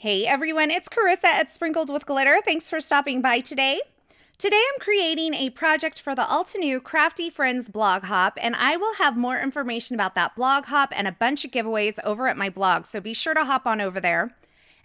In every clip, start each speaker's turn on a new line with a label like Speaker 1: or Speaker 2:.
Speaker 1: Hey everyone, it's Carissa at Sprinkled with Glitter. Thanks for stopping by today. Today I'm creating a project for the Altenew Crafty Friends blog hop, and I will have more information about that blog hop and a bunch of giveaways over at my blog, so be sure to hop on over there.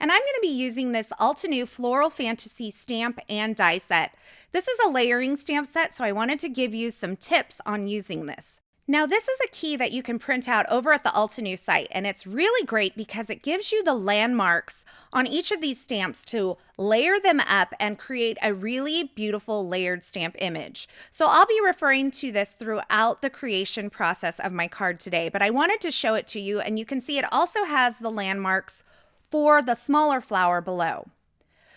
Speaker 1: And I'm going to be using this Altenew Floral Fantasy stamp and die set. This is a layering stamp set, so I wanted to give you some tips on using this. Now, this is a key that you can print out over at the Altenew site, and it's really great because it gives you the landmarks on each of these stamps to layer them up and create a really beautiful layered stamp image. So I'll be referring to this throughout the creation process of my card today, but I wanted to show it to you, and you can see it also has the landmarks for the smaller flower below.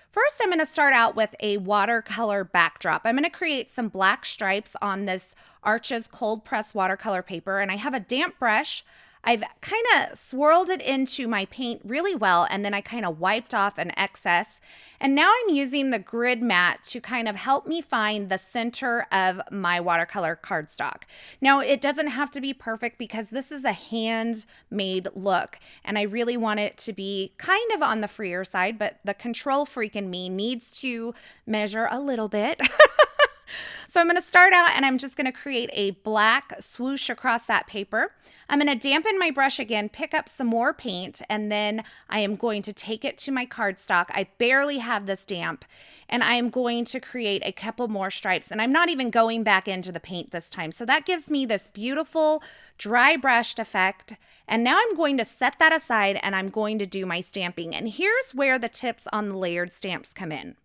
Speaker 1: First, I'm going to start out with a watercolor backdrop. I'm going to create some black stripes on this Arches cold press watercolor paper, and I have a damp brush. I've kind of swirled it into my paint really well, and then I kind of wiped off an excess. And now I'm using the grid mat to kind of help me find the center of my watercolor cardstock. Now, it doesn't have to be perfect because this is a handmade look, and I really want it to be kind of on the freer side, but the control freak in me needs to measure a little bit. So I'm going to start out and I'm just going to create a black swoosh across that paper. I'm going to dampen my brush again, pick up some more paint, and then I am going to take it to my cardstock. I barely have this damp, and I am going to create a couple more stripes, and I'm not even going back into the paint this time. So that gives me this beautiful dry brushed effect. And now I'm going to set that aside and I'm going to do my stamping. And here's where the tips on the layered stamps come in.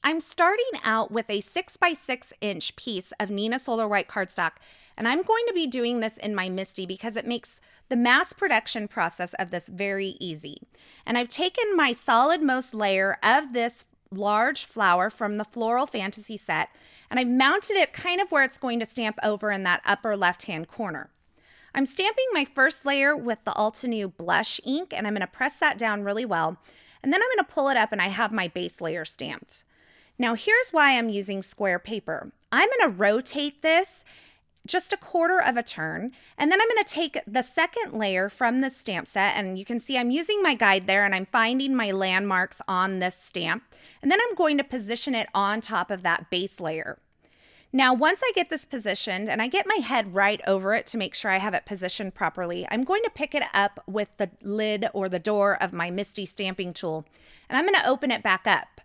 Speaker 1: I'm starting out with a 6x6" piece of Neenah Solar White cardstock, and I'm going to be doing this in my MISTI because it makes the mass production process of this very easy. And I've taken my solid most layer of this large flower from the Floral Fantasy set, and I've mounted it kind of where it's going to stamp over in that upper left-hand corner. I'm stamping my first layer with the Altenew blush ink, and I'm going to press that down really well, and then I'm going to pull it up and I have my base layer stamped. Now here's why I'm using square paper. I'm going to rotate this just a quarter of a turn, and then I'm going to take the second layer from the stamp set, and you can see I'm using my guide there and I'm finding my landmarks on this stamp, and then I'm going to position it on top of that base layer. Now once I get this positioned and I get my head right over it to make sure I have it positioned properly, I'm going to pick it up with the lid or the door of my MISTI stamping tool, and I'm going to open it back up.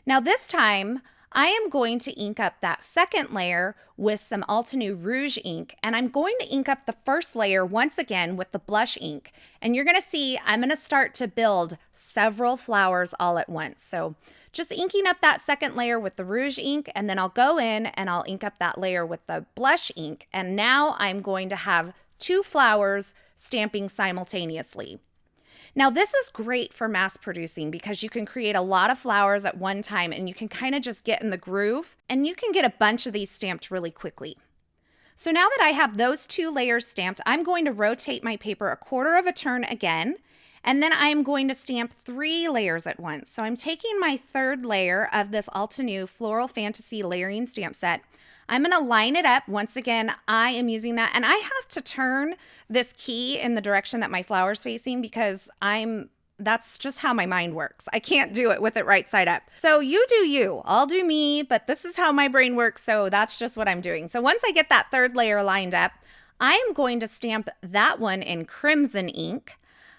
Speaker 1: Now this time, I am going to ink up that second layer with some Altenew Rouge ink, and I'm going to ink up the first layer once again with the blush ink. And you're going to see I'm going to start to build several flowers all at once. So just inking up that second layer with the Rouge ink, and then I'll go in and I'll ink up that layer with the blush ink. And now I'm going to have two flowers stamping simultaneously. Now this is great for mass producing because you can create a lot of flowers at one time and you can kind of just get in the groove and you can get a bunch of these stamped really quickly. So now that I have those two layers stamped, I'm going to rotate my paper a quarter of a turn again, and then I'm going to stamp 3 layers at once. So I'm taking my third layer of this Altenew Floral Fantasy layering stamp set. I'm going to line it up. Once again, I am using that, and I have to turn this key in the direction that my flower's facing because that's just how my mind works. I can't do it with it right side up. So you do you, I'll do me, but this is how my brain works, so that's just what I'm doing. So once I get that third layer lined up, I am going to stamp that one in crimson ink.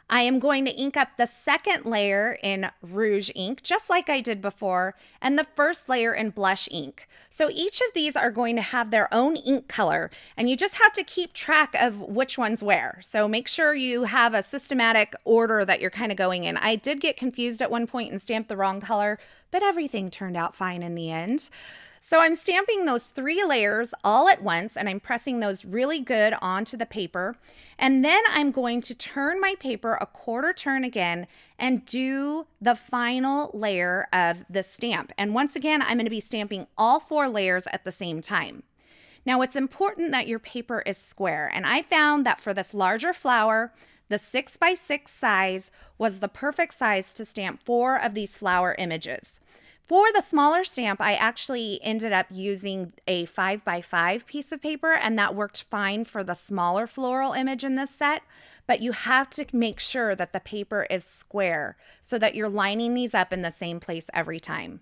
Speaker 1: I am going to ink up the second layer in Rouge ink, just like I did before, and the first layer in blush ink. So each of these are going to have their own ink color, and you just have to keep track of which one's where. So make sure you have a systematic order that you're kind of going in. I did get confused at one point and stamped the wrong color, but everything turned out fine in the end. So I'm stamping those 3 layers all at once, and I'm pressing those really good onto the paper. And then I'm going to turn my paper a quarter turn again and do the final layer of the stamp. And once again, I'm going to be stamping all 4 layers at the same time. Now it's important that your paper is square, and I found that for this larger flower, the 6x6 size was the perfect size to stamp 4 of these flower images. For the smaller stamp, I actually ended up using a 5x5 piece of paper, and that worked fine for the smaller floral image in this set, but you have to make sure that the paper is square so that you're lining these up in the same place every time.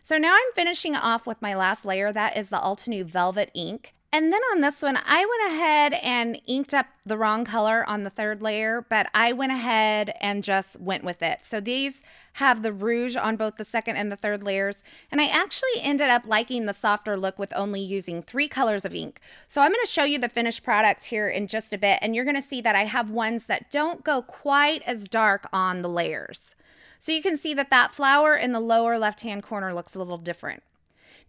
Speaker 1: So now I'm finishing off with my last layer. That is the Altenew Velvet ink. And then on this one, I went ahead and inked up the wrong color on the third layer, but I went ahead and just went with it. So these have the rouge on both the second and the third layers, and I actually ended up liking the softer look with only using 3 colors of ink. So I'm going to show you the finished product here in just a bit, and you're going to see that I have ones that don't go quite as dark on the layers. So you can see that that flower in the lower left-hand corner looks a little different.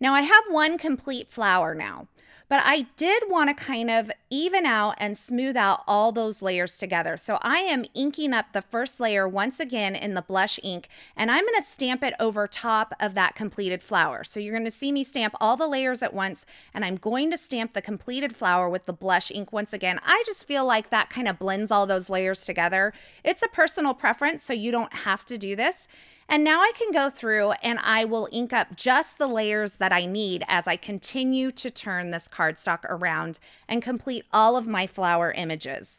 Speaker 1: Now I have one complete flower now, but I did want to kind of even out and smooth out all those layers together. So I am inking up the first layer once again in the blush ink, and I'm going to stamp it over top of that completed flower. So you're going to see me stamp all the layers at once, and I'm going to stamp the completed flower with the blush ink once again. I just feel like that kind of blends all those layers together. It's a personal preference, so you don't have to do this. And now I can go through and I will ink up just the layers that I need as I continue to turn this cardstock around and complete all of my flower images.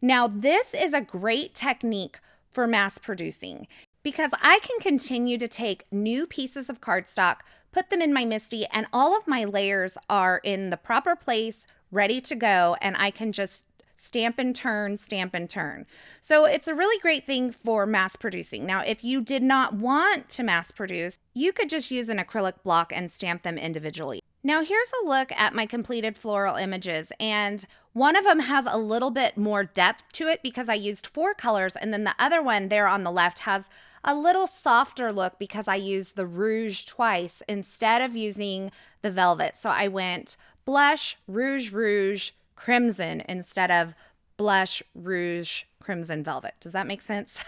Speaker 1: Now, this is a great technique for mass producing because I can continue to take new pieces of cardstock, put them in my MISTI, and all of my layers are in the proper place, ready to go, and I can just stamp and turn, stamp and turn. So it's a really great thing for mass producing. Now, if you did not want to mass produce, you could just use an acrylic block and stamp them individually. Now, here's a look at my completed floral images, and one of them has a little bit more depth to it because I used 4 colors, and then the other one there on the left has a little softer look because I used the rouge twice instead of using the velvet. So I went blush, rouge, rouge, crimson instead of blush, rouge, crimson, velvet. Does that make sense?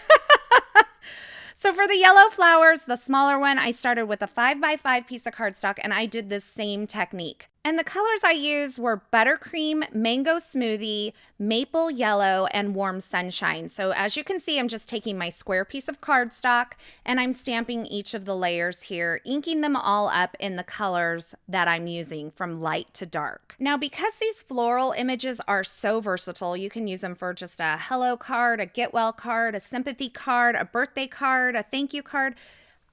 Speaker 1: So for the yellow flowers, the smaller one, I started with a 5x5 piece of cardstock and I did this same technique. And the colors I used were Buttercream, Mango Smoothie, Maple Yellow, and Warm Sunshine. So as you can see, I'm just taking my square piece of cardstock and I'm stamping each of the layers here, inking them all up in the colors that I'm using from light to dark. Now, because these floral images are so versatile, you can use them for just a hello card, a get well card, a sympathy card, a birthday card, a thank you card.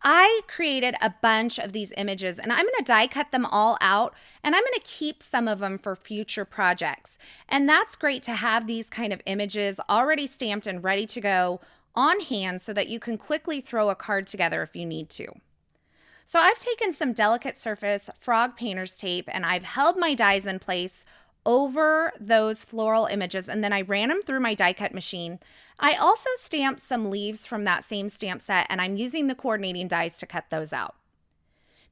Speaker 1: I created a bunch of these images and I'm going to die cut them all out and I'm going to keep some of them for future projects. And that's great to have these kind of images already stamped and ready to go on hand so that you can quickly throw a card together if you need to. So I've taken some delicate surface frog painter's tape and I've held my dies in place over those floral images and then I ran them through my die cut machine. I also stamped some leaves from that same stamp set and I'm using the coordinating dies to cut those out.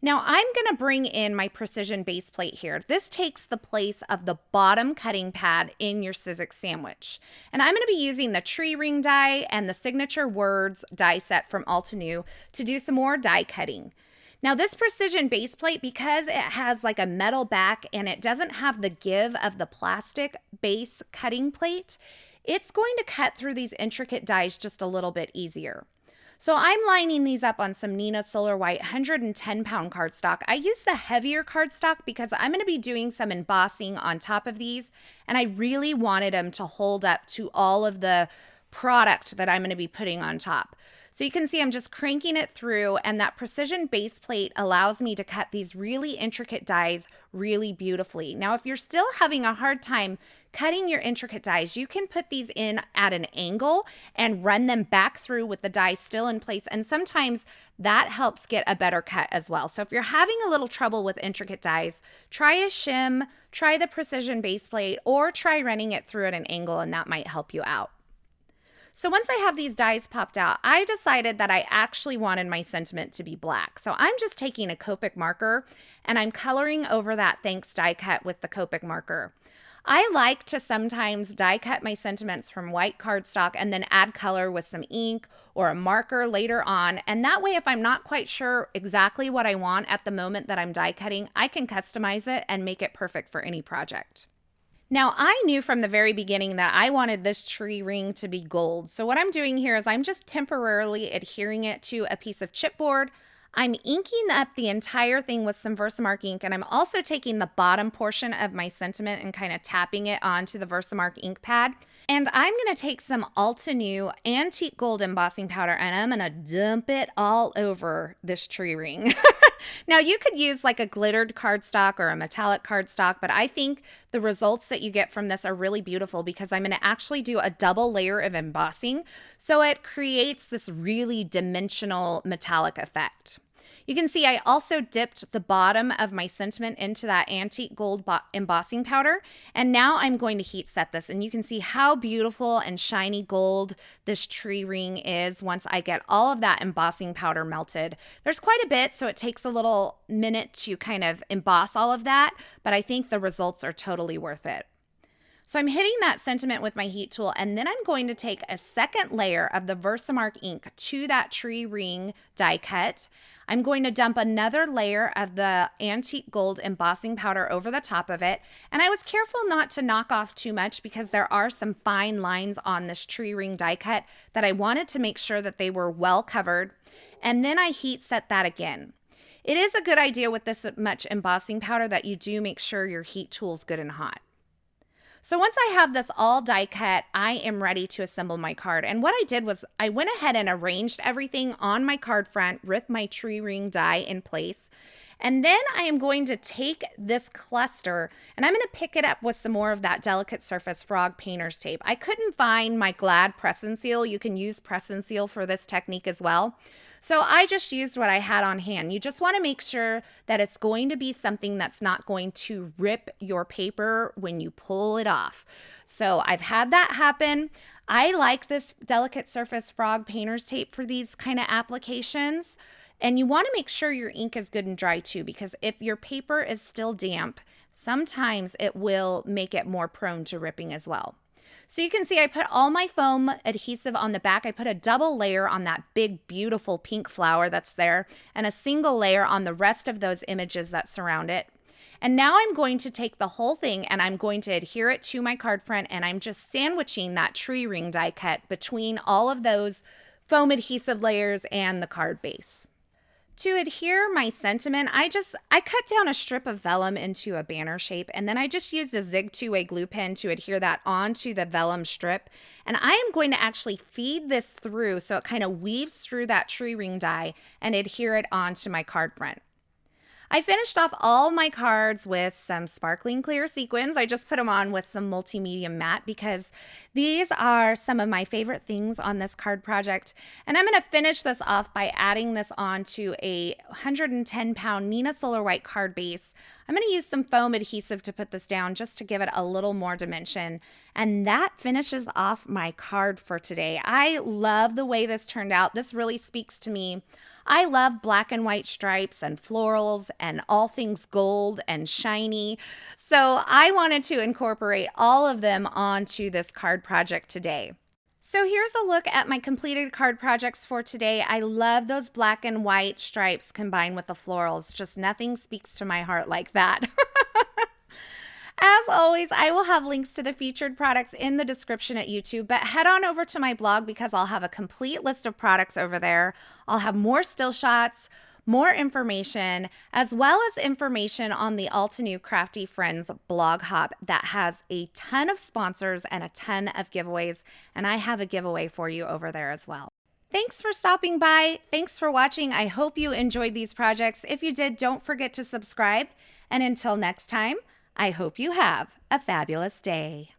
Speaker 1: Now I'm going to bring in my precision base plate here. This takes the place of the bottom cutting pad in your Sizzix sandwich. And I'm going to be using the tree ring die and the signature words die set from Altenew to do some more die cutting. Now this precision base plate, because it has like a metal back and it doesn't have the give of the plastic base cutting plate, it's going to cut through these intricate dies just a little bit easier. So I'm lining these up on some Neenah Solar White 110-pound cardstock. I use the heavier cardstock because I'm going to be doing some embossing on top of these, and I really wanted them to hold up to all of the product that I'm going to be putting on top. So you can see I'm just cranking it through, and that precision base plate allows me to cut these really intricate dies really beautifully. Now, if you're still having a hard time cutting your intricate dies, you can put these in at an angle and run them back through with the die still in place, and sometimes that helps get a better cut as well. So if you're having a little trouble with intricate dies, try a shim, try the precision base plate, or try running it through at an angle, and that might help you out. So once I have these dies popped out, I decided that I actually wanted my sentiment to be black. So I'm just taking a COPIC marker and I'm coloring over that thanks die cut with the COPIC marker. I like to sometimes die cut my sentiments from white cardstock and then add color with some ink or a marker later on. And that way, if I'm not quite sure exactly what I want at the moment that I'm die cutting, I can customize it and make it perfect for any project. Now, I knew from the very beginning that I wanted this tree ring to be gold. So what I'm doing here is I'm just temporarily adhering it to a piece of chipboard. I'm inking up the entire thing with some VersaMark ink, and I'm also taking the bottom portion of my sentiment and kind of tapping it onto the VersaMark ink pad. And I'm going to take some Altenew Antique Gold embossing powder, and I'm going to dump it all over this tree ring. Now, you could use like a glittered cardstock or a metallic cardstock, but I think the results that you get from this are really beautiful because I'm going to actually do a double layer of embossing, so it creates this really dimensional metallic effect. You can see I also dipped the bottom of my sentiment into that antique gold embossing powder, and now I'm going to heat set this, and you can see how beautiful and shiny gold this tree ring is once I get all of that embossing powder melted. There's quite a bit, so it takes a little minute to kind of emboss all of that, but I think the results are totally worth it. So I'm hitting that sentiment with my heat tool, and then I'm going to take a second layer of the VersaMark ink to that tree ring die cut. I'm going to dump another layer of the antique gold embossing powder over the top of it, and I was careful not to knock off too much because there are some fine lines on this tree ring die cut that I wanted to make sure that they were well covered, and then I heat set that again. It is a good idea with this much embossing powder that you do make sure your heat tool's good and hot. So once I have this all die cut, I am ready to assemble my card. And what I did was I went ahead and arranged everything on my card front with my tree ring die in place. And then I am going to take this cluster and I'm going to pick it up with some more of that Delicate Surface Frog Painter's Tape. I couldn't find my Glad Press and Seal. You can use Press and Seal for this technique as well. So I just used what I had on hand. You just want to make sure that it's going to be something that's not going to rip your paper when you pull it off. So I've had that happen. I like this Delicate Surface Frog Painter's Tape for these kind of applications. And you want to make sure your ink is good and dry too, because if your paper is still damp, sometimes it will make it more prone to ripping as well. So you can see I put all my foam adhesive on the back. I put a double layer on that big, beautiful pink flower that's there and a single layer on the rest of those images that surround it. And now I'm going to take the whole thing and I'm going to adhere it to my card front, and I'm just sandwiching that tree ring die cut between all of those foam adhesive layers and the card base. To adhere my sentiment, I cut down a strip of vellum into a banner shape, and then I just used a Zig 2-way glue pen to adhere that onto the vellum strip. And I am going to actually feed this through so it kind of weaves through that tree ring die and adhere it onto my card front. I finished off all my cards with some sparkling clear sequins. I just put them on with some multi-medium matte because these are some of my favorite things on this card project. And I'm going to finish this off by adding this onto a 110-pound Neenah Solar White card base. I'm going to use some foam adhesive to put this down just to give it a little more dimension. And that finishes off my card for today. I love the way this turned out. This really speaks to me. I love black and white stripes and florals and all things gold and shiny. So I wanted to incorporate all of them onto this card project today. So here's a look at my completed card projects for today. I love those black and white stripes combined with the florals. Just nothing speaks to my heart like that. As always, I will have links to the featured products in the description at YouTube, but head on over to my blog because I'll have a complete list of products over there. I'll have more still shots, more information, as well as information on the Altenew Crafty Friends blog hop that has a ton of sponsors and a ton of giveaways, and I have a giveaway for you over there as well. Thanks for stopping by. Thanks for watching. I hope you enjoyed these projects. If you did, don't forget to subscribe. And until next time, I hope you have a fabulous day.